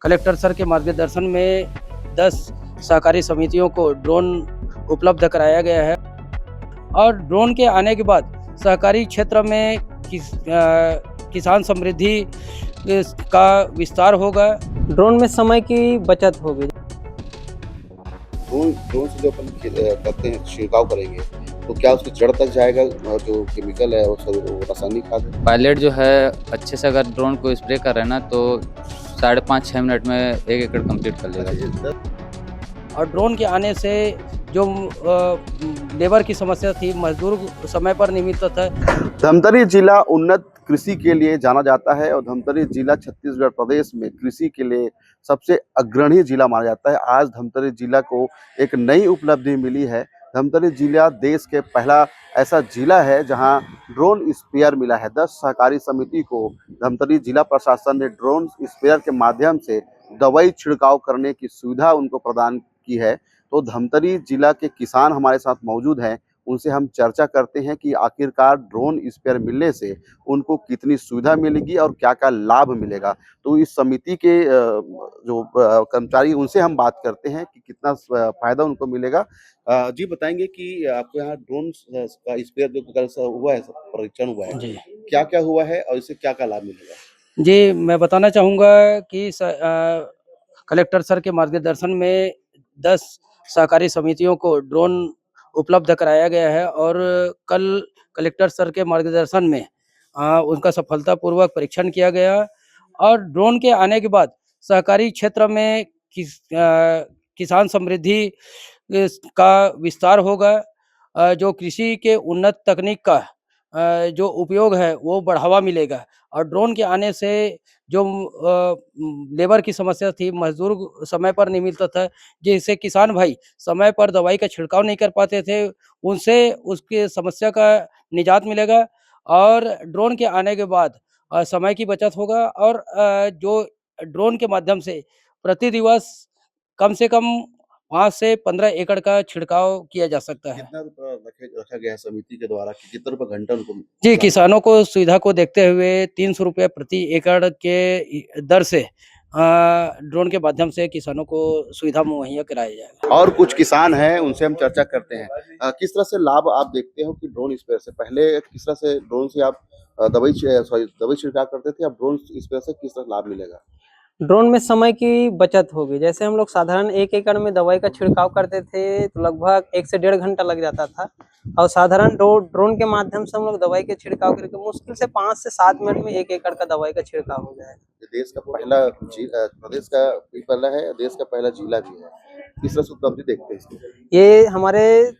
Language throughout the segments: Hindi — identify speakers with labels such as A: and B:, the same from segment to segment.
A: कलेक्टर सर के मार्गदर्शन में 10 सहकारी समितियों को ड्रोन उपलब्ध कराया गया है और ड्रोन के आने के बाद सहकारी क्षेत्र में किसान समृद्धि का विस्तार होगा।
B: ड्रोन में समय की बचत होगी।
C: ड्रोन ड्रोन से जो अपन करते हैं छिड़काव करेंगे तो क्या उसकी जड़ तक जाएगा और जो केमिकल है वो रासायनिक खाद है?
D: पायलट जो है अच्छे से अगर ड्रोन को स्प्रे कर रहे हैं ना तो 5.5-6 मिनट में 1 एकड़ कंप्लीट कर लेगा।
A: और ड्रोन के आने से जो लेबर की समस्या थी, मजदूर समय पर नहीं मिलता था।
C: धमतरी जिला उन्नत कृषि के लिए जाना जाता है और धमतरी जिला छत्तीसगढ़ प्रदेश में कृषि के लिए सबसे अग्रणी जिला माना जाता है। आज धमतरी जिला को एक नई उपलब्धि मिली है। धमतरी जिला देश के पहला ऐसा जिला है जहां ड्रोन स्प्रेयर मिला है। 10 सहकारी समिति को धमतरी जिला प्रशासन ने ड्रोन स्प्रेयर के माध्यम से दवाई छिड़काव करने की सुविधा उनको प्रदान की है। तो धमतरी जिला के किसान हमारे साथ मौजूद हैं, उनसे हम चर्चा करते हैं कि आखिरकार ड्रोन स्प्रेयर मिलने से उनको कितनी सुविधा मिलेगी और क्या-क्या लाभ मिलेगा। तो इस समिति के जो कर्मचारी उनसे हम बात करते हैं कि कितना फायदा उनको मिलेगा। जी बताएंगे कि आपके यहाँ ड्रोन का स्प्रेयर जो कल से हुआ है, परीक्षण हुआ है,
A: जी
C: क्या-क्या हुआ है और इससे क्या-क्या लाभ मिलेगा?
A: जी, मैं बताना चाहूँगा कि कलेक्टर सर के मार्गदर्शन में 10 सहकारी समितियों को ड्रोन उपलब्ध कराया गया है और कल कलेक्टर सर के मार्गदर्शन में उनका सफलतापूर्वक परीक्षण किया गया और ड्रोन के आने के बाद सहकारी क्षेत्र में किसान समृद्धि का विस्तार होगा। जो कृषि के उन्नत तकनीक का जो उपयोग है वो बढ़ावा मिलेगा और ड्रोन के आने से जो लेबर की समस्या थी, मजदूर समय पर नहीं मिलता था, जिससे किसान भाई समय पर दवाई का छिड़काव नहीं कर पाते थे, उनसे उसकी समस्या का निजात मिलेगा और ड्रोन के आने के बाद समय की बचत होगा और जो ड्रोन के माध्यम से प्रति दिवस कम से कम 5 से 15 एकड़ का छिड़काव किया जा सकता है।
C: कितना रुपया रखा गया है समिति के द्वारा कि कितना रुपया घंटा उनको
A: जी, किसानों को सुविधा को देखते हुए ₹300 प्रति एकड़ के दर से ड्रोन के माध्यम से किसानों को सुविधा मुहैया कराया जाएगा।
C: और कुछ किसान हैं, उनसे हम चर्चा करते हैं। किस तरह से लाभ आप देखते हो कि ड्रोन स्प्रेयर से पहले किस तरह से ड्रोन से आप दवाई छिड़काव करते थे, अब ड्रोन स्प्रेयर से किस तरह लाभ मिलेगा?
B: ड्रोन में समय की बचत होगी। जैसे हम लोग साधारण 1 एकड़ में दवाई का छिड़काव करते थे तो लगभग 1 से 1.5 घंटा लग जाता था और साधारण ड्रोन के माध्यम से हम लोग दवाई के छिड़काव करके मुश्किल से 5 से 7 मिनट में 1 एकड़ का दवाई का छिड़काव हो जाएगा।
C: ये देश का पहला प्रदेश का भी पहला है, देश का पहला जिला भी है। किस तरह से उपलब्धि देखते हैं इसकी?
B: ये हमारे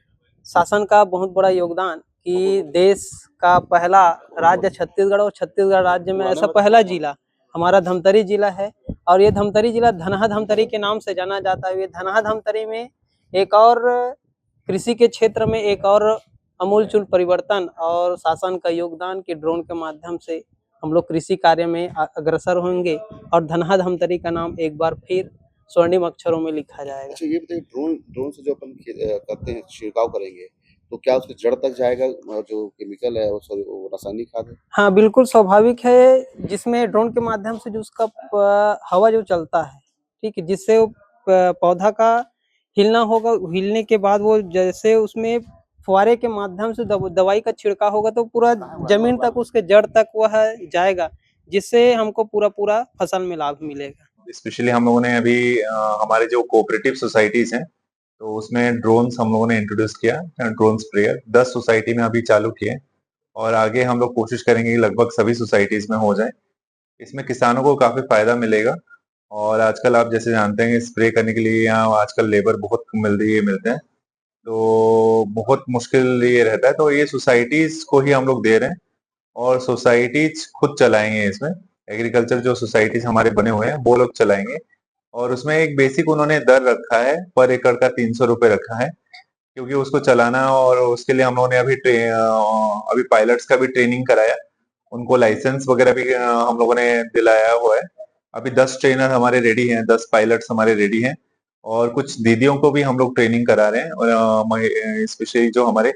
B: शासन का बहुत बड़ा योगदान कि देश का पहला राज्य छत्तीसगढ़ और छत्तीसगढ़ राज्य में ऐसा पहला जिला हमारा धमतरी जिला है और ये धमतरी जिला धनहा धमतरी के नाम से जाना जाता है। ये धनहा धमतरी में एक और कृषि के क्षेत्र में एक और अमूलचूल परिवर्तन और शासन का योगदान कि ड्रोन के माध्यम से हम लोग कृषि कार्य में अग्रसर होंगे और धनहा धमतरी का नाम एक बार फिर स्वर्णिम अक्षरों में लिखा जाएगा।
C: अच्छा ये बताइए ड्रोन से जो अपन करते हैं छिड़काव करेंगे तो क्या उसकी जड़ तक जाएगा जो केमिकल है वो रासायनिक खाद है?
B: हाँ, बिल्कुल स्वाभाविक है जिसमें ड्रोन के माध्यम से जो उसका हवा जो चलता है, ठीक है, जिससे वो पौधा का हिलना होगा, हिलने के बाद वो जैसे उसमें फुहारे के माध्यम से दवाई का छिड़काव होगा तो पूरा जमीन तक उसके जड़ तक वह जाएगा, जिससे हमको पूरा फसल में लाभ मिलेगा।
E: स्पेशली हम लोगों ने अभी हमारे जो कोऑपरेटिव सोसाइटीज हैं तो उसमें ड्रोन्स हम लोगों ने इंट्रोड्यूस किया, ड्रोन स्प्रेयर 10 सोसाइटी में अभी चालू किए और आगे हम लोग कोशिश करेंगे कि लगभग सभी सोसाइटीज में हो जाए। इसमें किसानों को काफी फायदा मिलेगा और आजकल आप जैसे जानते हैं स्प्रे करने के लिए यहाँ आजकल लेबर बहुत मिलते हैं तो बहुत मुश्किल ये रहता है, तो ये सोसाइटीज को ही हम लोग दे रहे हैं और सोसाइटीज खुद चलाएंगे। इसमें एग्रीकल्चर जो सोसाइटीज हमारे बने हुए हैं वो लोग चलाएंगे और उसमें एक बेसिक उन्होंने दर रखा है, पर एकड़ का 300 रुपए रखा है, क्योंकि उसको चलाना और उसके लिए हम लोगों ने अभी पायलट्स का भी ट्रेनिंग कराया, उनको लाइसेंस वगैरह भी हम लोगों ने दिलाया हुआ है। अभी 10 ट्रेनर हमारे रेडी हैं, 10 पायलट्स हमारे रेडी हैं और कुछ दीदियों को भी हम लोग ट्रेनिंग करा रहे हैं और स्पेशली जो हमारे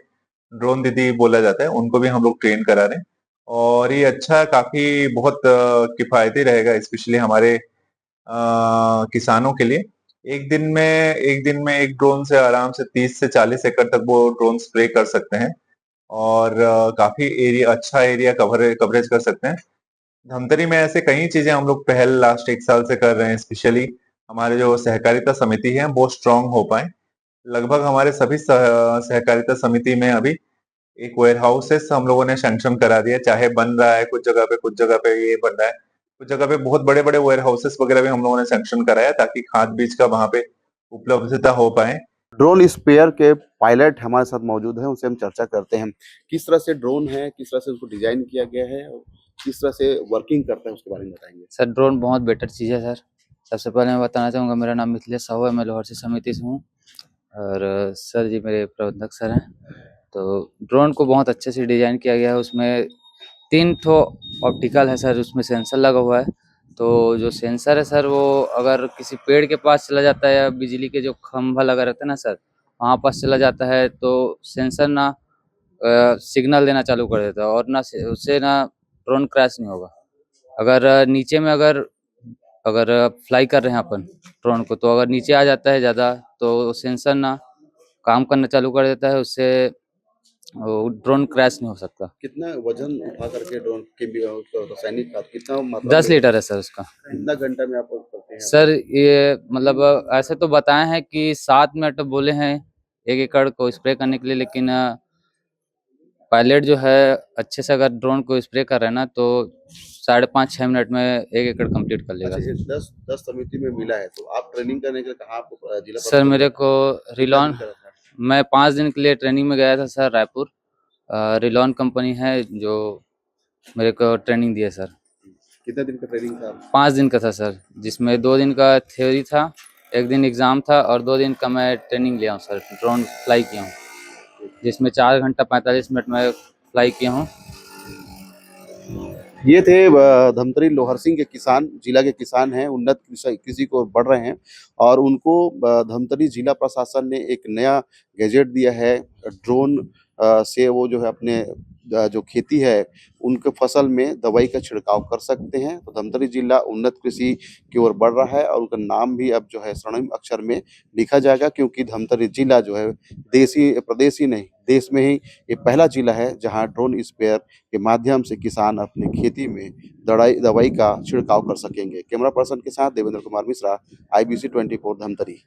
E: ड्रोन दीदी बोला जाता है उनको भी हम लोग ट्रेन करा रहे हैं और ये अच्छा काफी बहुत किफायती रहेगा, स्पेशली हमारे किसानों के लिए एक दिन में एक ड्रोन से आराम से 30 से 40 एकड़ तक वो ड्रोन स्प्रे कर सकते हैं और काफी अच्छा एरिया कवरेज कर सकते हैं। धमतरी में ऐसे कई चीजें हम लोग पहल लास्ट 1 साल से कर रहे हैं, स्पेशली हमारे जो सहकारिता समिति है वो स्ट्रांग हो पाए। लगभग हमारे सभी सहकारिता समिति में अभी एक वेयर हाउसेस हम लोगों ने सैंक्शन करा दिया, चाहे बन रहा है कुछ जगह पे ये बन रहा है, कुछ जगह पे बहुत बड़े बड़े वेयर हाउसेस वगैरह भी हम लोगों ने सैंक्शन कराया ताकि खाद बीज का वहां पे उपलब्धता हो पाए।
C: ड्रोन स्प्रेयर के पायलट हमारे साथ मौजूद हैं, उनसे हम चर्चा करते हैं किस तरह से ड्रोन है, किस तरह से उसको डिजाइन किया गया है और किस तरह से वर्किंग करता है उसके बारे में बताएंगे।
D: सर ड्रोन बहुत बेटर चीज़ है सर। सबसे पहले मैं बताना चाहूँगा, मेरा नाम मिथिलेश साहू है, मैं लाहौर से समिति से हूँ और सर जी मेरे प्रबंधक सर हैं। तो ड्रोन को बहुत अच्छे से डिज़ाइन किया गया है, उसमें 3 ठो ऑप्टिकल है सर, उसमें सेंसर लगा हुआ है। तो जो सेंसर है सर वो अगर किसी पेड़ के पास चला जाता है या बिजली के जो खंभा लगा रहता है ना सर, वहाँ पास चला जाता है तो सेंसर ना सिग्नल देना चालू कर देता है और ना उससे ना ड्रोन क्रैश नहीं होगा। अगर नीचे में अगर फ्लाई कर रहे हैं अपन ड्रोन को, तो अगर नीचे आ जाता है ज़्यादा तो सेंसर ना काम करना चालू कर देता है, उससे ड्रोन क्रैश नहीं हो सकता।
C: कितना वजन उठा करके ड्रोन के रासायनिक खाद कितना मात्रा
D: 10 लीटर है सर उसका।
C: कितना घंटा में आप करते हैं?
D: सर ये मतलब ऐसे तो बताए हैं कि 7 मिनट बोले हैं 1 एकड़ को स्प्रे करने के लिए, लेकिन पायलट जो है अच्छे से अगर ड्रोन को स्प्रे कर रहे हैं ना तो 5.5-6 मिनट में 1 एकड़ कंप्लीट कर लेगा।
C: अच्छा, ये 10 समिति में मिला है तो आप ट्रेनिंग करने के लिए कहाँ आपको जिला
D: सर मेरे को रिलॉन,
C: करा था?
D: मैं 5 दिन के लिए ट्रेनिंग में गया था सर रायपुर। रिलॉन कंपनी है जो मेरे को ट्रेनिंग दी है सर।
C: कितने दिन का ट्रेनिंग था?
D: 5 दिन का था सर, जिसमें 2 दिन का थ्योरी था, 1 दिन एग्ज़ाम था और 2 दिन का मैं ट्रेनिंग लिया हूँ सर, ड्रोन फ्लाई किया हूँ, जिसमें 4 घंटा 45 मिनट में फ्लाई किया हूँ।
C: ये थे धमतरी लोहर सिंह के किसान, जिला के किसान हैं, उन्नत कृषि को बढ़ रहे हैं और उनको धमतरी जिला प्रशासन ने एक नया गैजेट दिया है। ड्रोन से वो जो है अपने जो खेती है उनके फसल में दवाई का छिड़काव कर सकते हैं। तो धमतरी जिला उन्नत कृषि की ओर बढ़ रहा है और उनका नाम भी अब जो है स्वर्णिम अक्षर में लिखा जाएगा, क्योंकि धमतरी जिला जो है प्रदेश ही नहीं देश में ही ये पहला जिला है जहां ड्रोन स्प्रेयर के माध्यम से किसान अपने खेती में दवाई का छिड़काव कर सकेंगे। कैमरा पर्सन के साथ देवेंद्र कुमार मिश्रा, IBC 24 धमतरी।